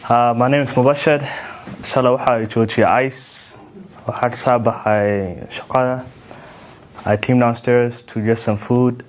My name is Mubashir. Shalay waxaa joojiyay ice. Waxaa ka soo baxay shaqada. I came downstairs to get some food.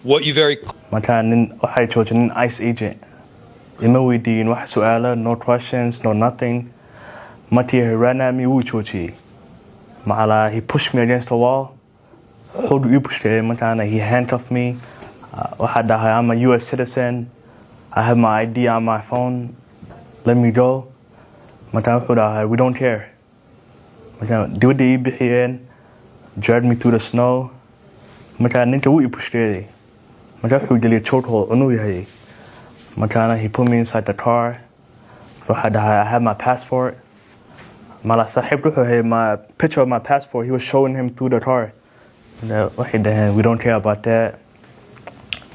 What you very Markaan waxay joojiyeen ice agent. Ima weydiin wax su'aalo, no questions, no nothing. Markii he ran at me, wuu joojiyay. Macala, he pushed me against the wall. Hold you pushed him, markaan he handcuffed me. Waxaa dhahay, I'm a US citizen. I have my ID on my phone. Let me go. Markaan wuxuu dhahay, we don't care. Markaan dibadda ii bixiyeen, dragged me through the snow. Markaan ninka wuu ii pushed. Markaan wuxuu geliyay chokehold inuu yahay. Markaan he put me inside the car. Waxaa dhahay, I have my passport. Mala saaxiib wuxuu hayay my picture of my passport. He was showing him through the car. Waxay dhaheen, we don't care about that.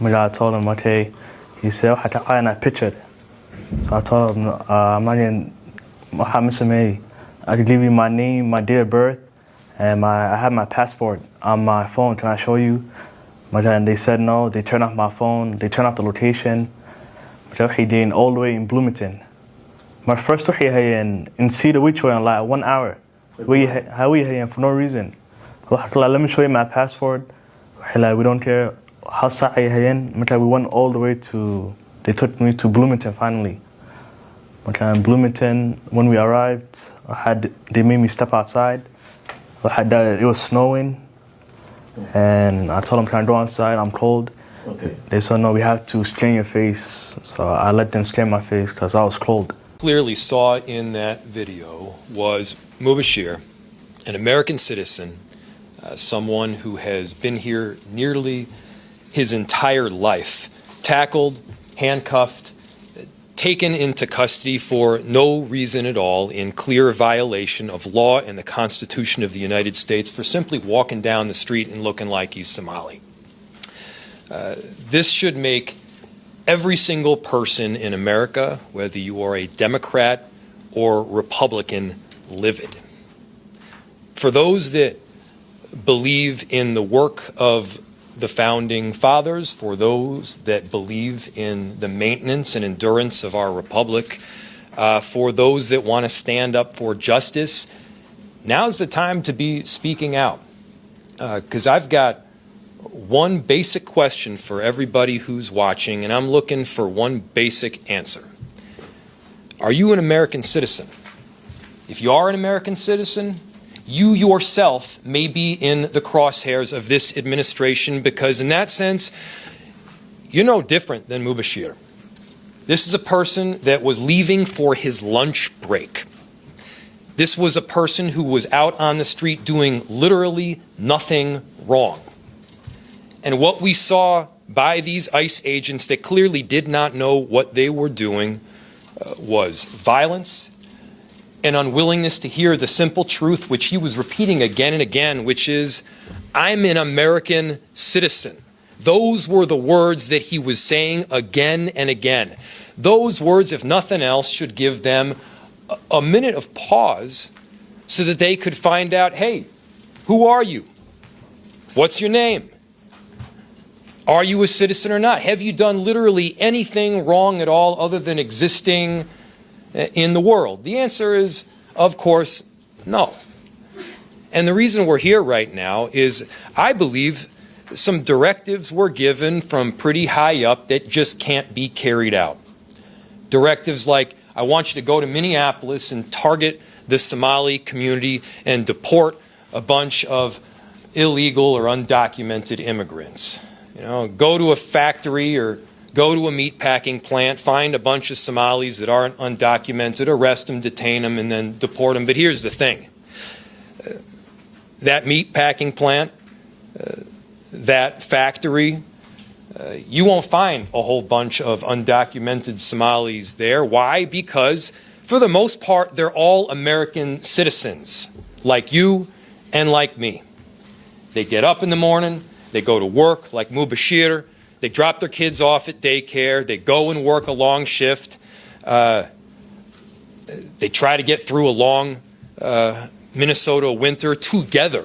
I told him, okay. He said, waxaa ka qaadana picture. So I told him, waxaa misamey. I can give you my name, my date of birth, and I have my passport on my phone. Can I show you? And they said no. They turned off my phone. They turned off the location. He did all the way in Bloomington. My first story in Cedar, which were in like 1 hour. How we here for no reason. Let me show you my passport. We don't care. How sorry we went all the way to. They took me to Bloomington finally. In Bloomington, when we arrived, they made me step outside. It was snowing. And I told them, can I go outside? I'm cold. Okay. They said, no, we have to scan your face. So I let them scan my face because I was cold. clearly saw in that video was Mubashir, an American citizen, someone who has been here nearly his entire life, tackled, handcuffed, taken into custody for no reason at all, in clear violation of law and the Constitution of the United States, for simply walking down the street and looking like he's Somali. This should make every single person in America, whether you are a Democrat or Republican, livid. For those that believe in the work of the Founding Fathers, for those that believe in the maintenance and endurance of our republic, for those that want to stand up for justice, now's the time to be speaking out. Because I've got one basic question for everybody who's watching, and I'm looking for one basic answer. Are you an American citizen? If you are an American citizen, you yourself may be in the crosshairs of this administration, because in that sense, you're no different than Mubashir. This is a person that was leaving for his lunch break. This was a person who was out on the street doing literally nothing wrong. And what we saw by these ICE agents that clearly did not know what they were doing was violence, an unwillingness to hear the simple truth, which he was repeating again and again, which is, I'm an American citizen. Those were the words that he was saying again and again. Those words, if nothing else, should give them a minute of pause so that they could find out, hey, who are you? What's your name? Are you a citizen or not? Have you done literally anything wrong at all other than existing in the world? The answer is, of course, no. And the reason we're here right now is, I believe, some directives were given from pretty high up that just can't be carried out. Directives like, I want you to go to Minneapolis and target the Somali community and deport a bunch of illegal or undocumented immigrants. You know, go to a factory or go to a meatpacking plant, find a bunch of Somalis that aren't undocumented, arrest them, detain them, and then deport them. But here's the thing. That meatpacking plant, that factory, you won't find a whole bunch of undocumented Somalis there. Why? Because for the most part, they're all American citizens, like you and like me. They get up in the morning, they go to work like Mubashir, they drop their kids off at daycare, they go and work a long shift, they try to get through a long Minnesota winter together.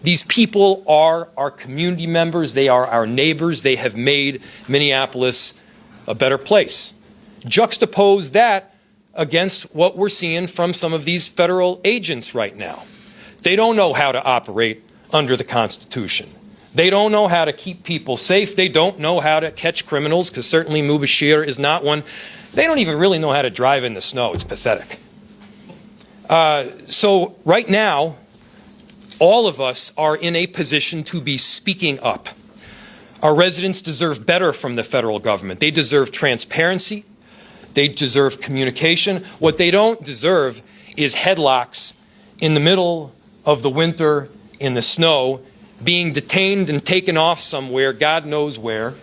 These people are our community members, they are our neighbors, they have made Minneapolis a better place. Juxtapose that against what we're seeing from some of these federal agents right now. They don't know how to operate under the Constitution. They don't know how to keep people safe. They don't know how to catch criminals, because certainly Mubashir is not one. They don't even really know how to drive in the snow. It's pathetic. So right now, all of us are in a position to be speaking up. Our residents deserve better from the federal government. They deserve transparency. They deserve communication. What they don't deserve is headlocks in the middle of the winter in the snow, being detained and taken off somewhere, God knows where,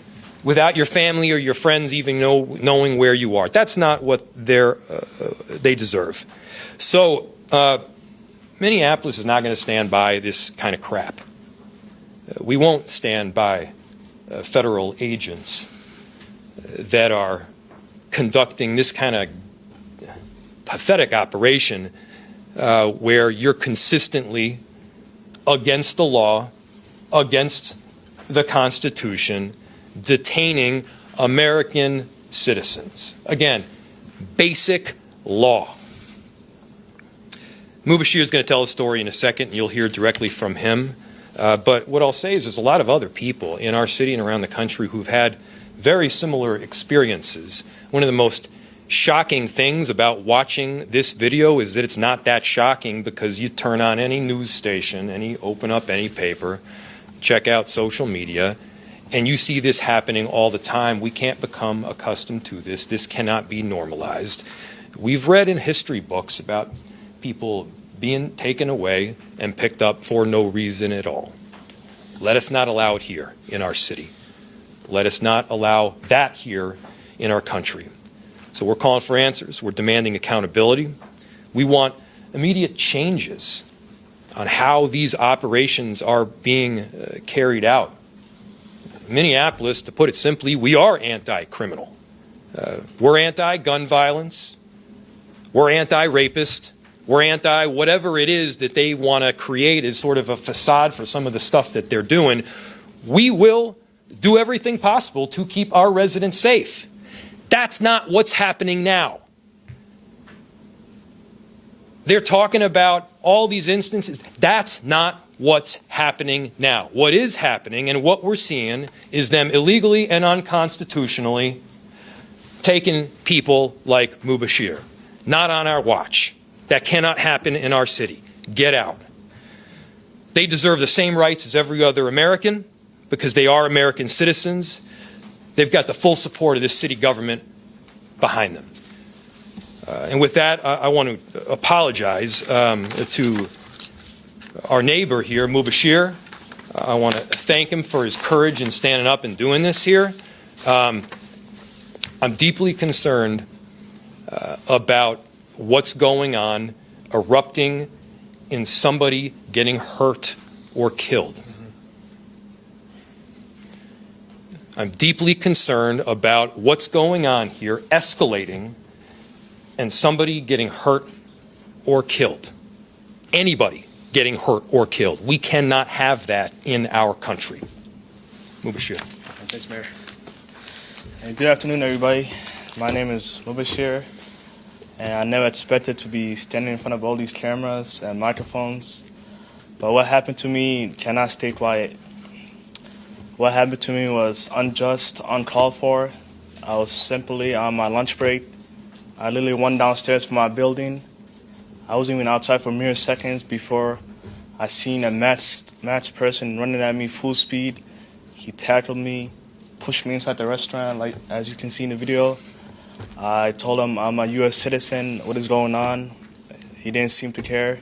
without your family or your friends even knowing where you are. That's not what they deserve. So Minneapolis is not going to stand by this kind of crap. We won't stand by federal agents that are conducting this kind of pathetic operation where you're consistently against the law, against the Constitution, detaining American citizens. Again, basic law. Mubashir is going to tell a story in a second, and you'll hear directly from him. But what I'll say is there's a lot of other people in our city and around the country who've had very similar experiences. One of the most shocking things about watching this video is that it's not that shocking, because you turn on any news station, open up any paper, check out social media, and you see this happening all the time. We can't become accustomed to this. This cannot be normalized. We've read in history books about people being taken away and picked up for no reason at all. Let us not allow it here in our city. Let us not allow that here in our country. So we're calling for answers. We're demanding accountability. We want immediate changes on how these operations are being carried out. Minneapolis, to put it simply, we are anti-criminal. We're anti-gun violence. We're anti-rapist. We're anti-whatever it is that they want to create as sort of a facade for some of the stuff that they're doing. We will do everything possible to keep our residents safe. That's not what's happening now. They're talking about all these instances. That's not what's happening now. What is happening and what we're seeing is them illegally and unconstitutionally taking people like Mubashir. Not on our watch. That cannot happen in our city. Get out. They deserve the same rights as every other American because they are American citizens. They've got the full support of this city government behind them. And with that, I want to apologize to our neighbor here, Mubashir. I want to thank him for his courage in standing up and doing this here. I'm deeply concerned about what's going on, erupting in somebody getting hurt or killed. I'm deeply concerned about what's going on here, escalating, and somebody getting hurt or killed. Anybody getting hurt or killed. We cannot have that in our country. Mubashir. Thanks, Mayor. And good afternoon, everybody. My name is Mubashir. And I never expected to be standing in front of all these cameras and microphones. But what happened to me cannot stay quiet. What happened to me was unjust, uncalled for. I was simply on my lunch break. I literally went downstairs from my building. I wasn't even outside for mere seconds before I seen a masked person running at me full speed. He tackled me, pushed me inside the restaurant, like as you can see in the video. I told him I'm a U.S. citizen, what is going on? He didn't seem to care.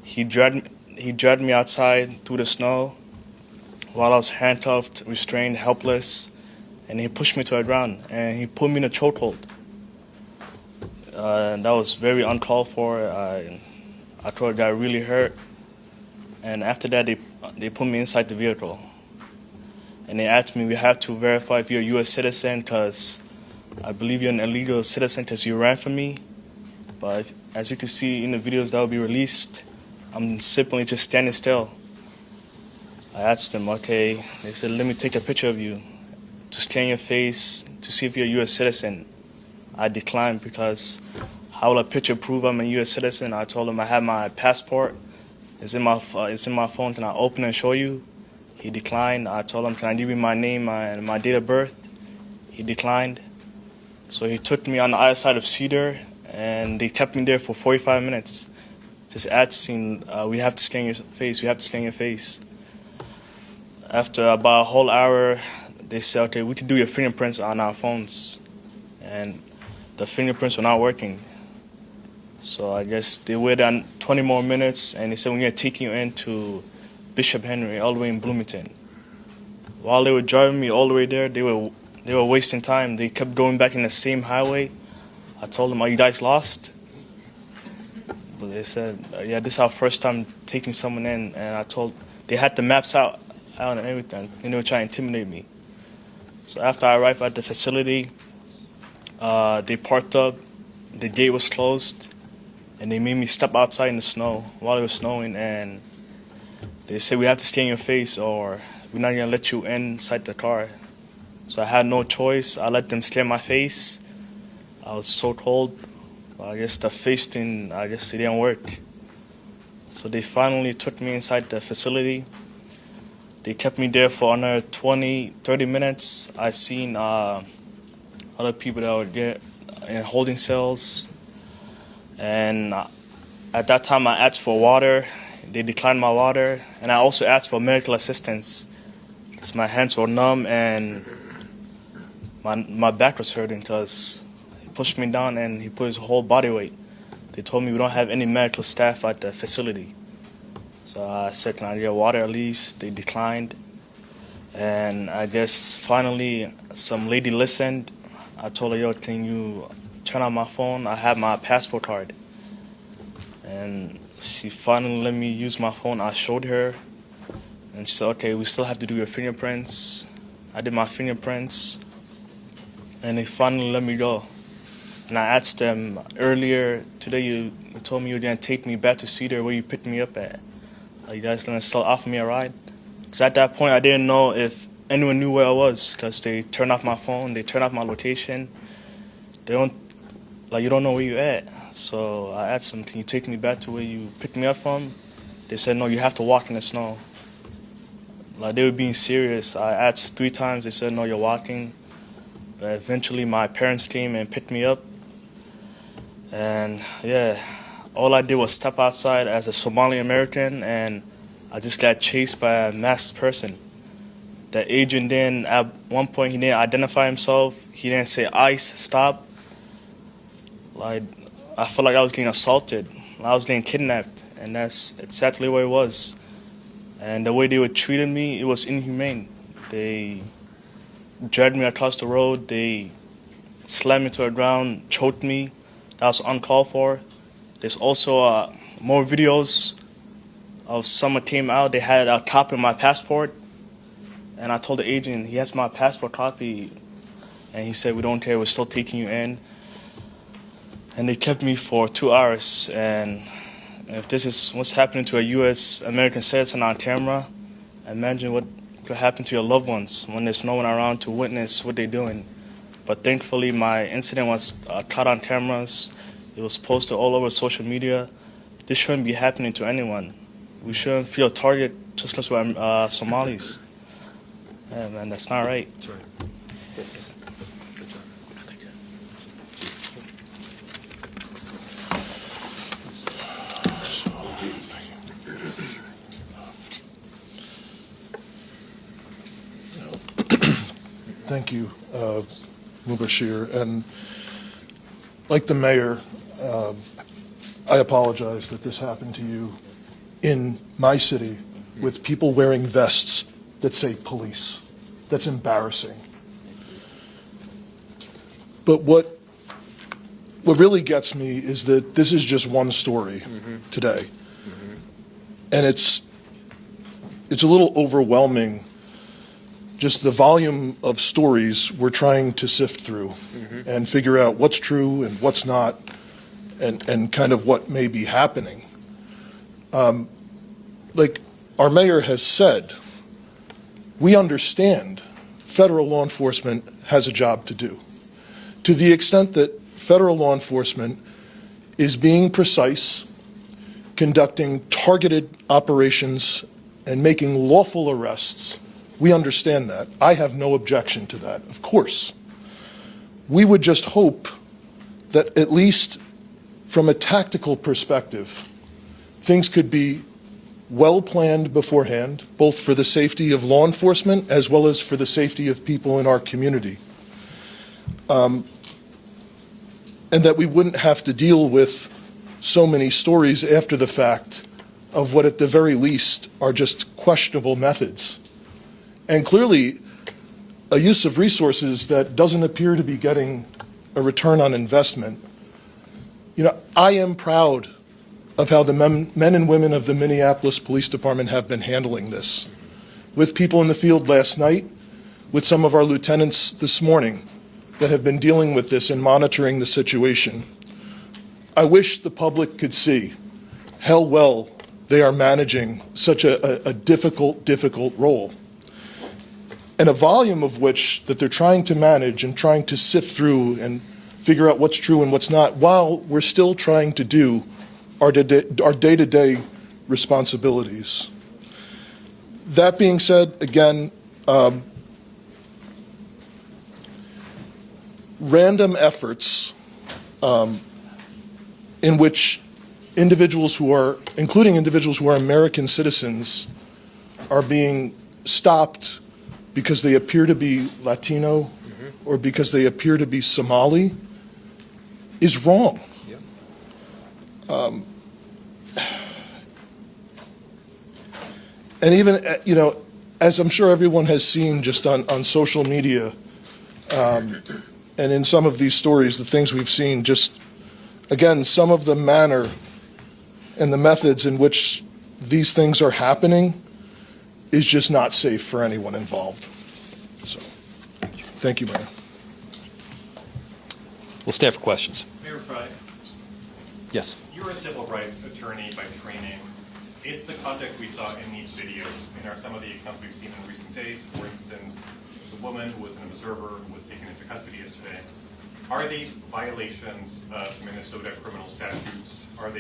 He dragged me outside through the snow while I was handcuffed, restrained, helpless, and he pushed me to the ground, and he put me in a chokehold. That was very uncalled for. I thought I got really hurt. And after that, they put me inside the vehicle. And they asked me, we have to verify if you're a U.S. citizen, because I believe you're an illegal citizen because you ran from me. But as you can see in the videos that will be released, I'm simply just standing still. I asked them, okay, they said, let me take a picture of you to scan your face to see if you're a U.S. citizen. I declined because how will a picture prove I'm a U.S. citizen? I told them I have my passport. It's in my phone. Can I open it and show you? He declined. I told him, can I give you my name and my date of birth? He declined. So he took me on the other side of Cedar, and they kept me there for 45 minutes. Just asking, we have to scan your face, we have to scan your face. After about a whole hour, they said, okay, we can do your fingerprints on our phones. And the fingerprints were not working. So I guess they waited on 20 more minutes, and they said, we're going to take you into Bishop Henry, all the way in Bloomington. While they were driving me all the way there, they were wasting time. They kept going back in the same highway. I told them, are you guys lost? But they said, yeah, this is our first time taking someone in. And they had the maps out and everything. And they were trying to intimidate me. So after I arrived at the facility, they parked up, the gate was closed, and they made me step outside in the snow while it was snowing. And they said, we have to scan your face or we're not going to let you inside the car. So I had no choice. I let them scan my face. I was so cold. I guess the face thing, it didn't work. So they finally took me inside the facility. They kept me there for another 20, 30 minutes. I seen other people that were in holding cells. And at that time, I asked for water. They declined my water. And I also asked for medical assistance because my hands were numb and my back was hurting because he pushed me down and he put his whole body weight. They told me we don't have any medical staff at the facility. So I said, can I get water at least? They declined. And I guess finally some lady listened. I told her, yo, can you turn on my phone? I have my passport card. And she finally let me use my phone. I showed her. And she said, okay, we still have to do your fingerprints. I did my fingerprints. And they finally let me go. And I asked them earlier today, you told me you were going to take me back to Cedar where you picked me up at. Are you guys going to still offer me a ride? Because at that point, I didn't know if anyone knew where I was because they turned off my phone, they turned off my location. You don't know where you're at. So I asked them, can you take me back to where you picked me up from? They said, no, you have to walk in the snow. They were being serious. I asked 3 times, they said, no, you're walking. But eventually my parents came and picked me up. And yeah, all I did was step outside as a Somali American, and I just got chased by a masked person. The agent then, at one point, he didn't identify himself. He didn't say, ICE, stop. I felt like I was getting assaulted. I was getting kidnapped, and that's exactly what it was. And the way they were treating me, it was inhumane. They dragged me across the road. They slammed me to the ground, choked me. That was uncalled for. There's also more videos of someone came out. They had a copy of my passport. And I told the agent, he has my passport copy. And he said, we don't care, we're still taking you in. And they kept me for 2 hours. And if this is what's happening to a U.S. American citizen on camera, imagine what could happen to your loved ones when there's no one around to witness what they're doing. But thankfully, my incident was caught on cameras. It was posted all over social media. This shouldn't be happening to anyone. We shouldn't feel targeted just because we're Somalis. Yeah, man, that's not right. That's right. Yes, sir. Good job. Thank you, Mubashir. And like the mayor, I apologize that this happened to you in my city with people wearing vests that say police. That's embarrassing. But what really gets me is that this is just one story today. And it's a little overwhelming, just the volume of stories we're trying to sift through and figure out what's true and what's not, and kind of what may be happening. Like our mayor has said, we understand federal law enforcement has a job to do. To the extent that federal law enforcement is being precise, conducting targeted operations, and making lawful arrests, we understand that. I have no objection to that, of course. We would just hope that at least from a tactical perspective, things could be well planned beforehand, both for the safety of law enforcement as well as for the safety of people in our community. And that we wouldn't have to deal with so many stories after the fact of what at the very least are just questionable methods. And clearly, a use of resources that doesn't appear to be getting a return on investment. You know, I am proud of how the men and women of the Minneapolis Police Department have been handling this. With people in the field last night, with some of our lieutenants this morning that have been dealing with this and monitoring the situation. I wish the public could see how well they are managing such a difficult role. And a volume of which that they're trying to manage and trying to sift through and figure out what's true and what's not, while we're still trying to do our day-to-day responsibilities. That being said, again, random efforts in which individuals who are, including individuals who are American citizens, are being stopped because they appear to be Latino or because they appear to be Somali is wrong. And even, you know, as I'm sure everyone has seen just on social media and in some of these stories, the things we've seen, just, again, some of the manner and the methods in which these things are happening is just not safe for anyone involved. So, thank you, Mayor. We'll stand for questions. Mayor Fry, Yes. you're a civil rights attorney by training. Is the conduct we saw in these videos, and are some of the accounts we've seen in recent days, for instance, the woman who was an observer who was taken into custody yesterday, are these violations of Minnesota criminal statutes? Are they